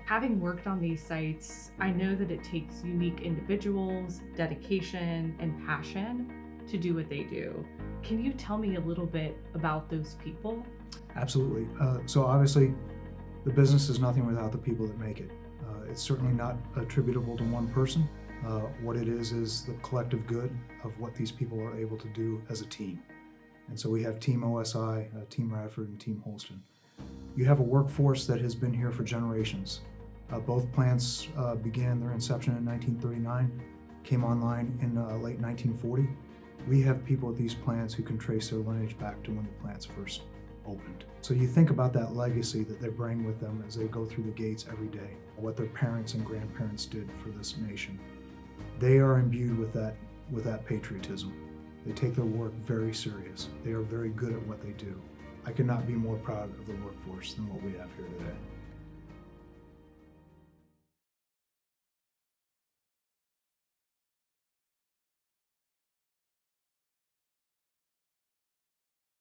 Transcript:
Having worked on these sites, I know that it takes unique individuals, dedication, and passion to do what they do. Can you tell me a little bit about those people? Absolutely. So obviously, the business is nothing without the people that make it. It's certainly not attributable to one person. What it is the collective good of what these people are able to do as a team. And so we have Team OSI, Team Radford, and Team Holston. You have a workforce that has been here for generations. Both plants began their inception in 1939, came online in late 1940. We have people at these plants who can trace their lineage back to when the plants first opened. So you think about that legacy that they bring with them as they go through the gates every day, what their parents and grandparents did for this nation. They are imbued with that patriotism. They take their work very serious. They are very good at what they do. I could not be more proud of the workforce than what we have here today.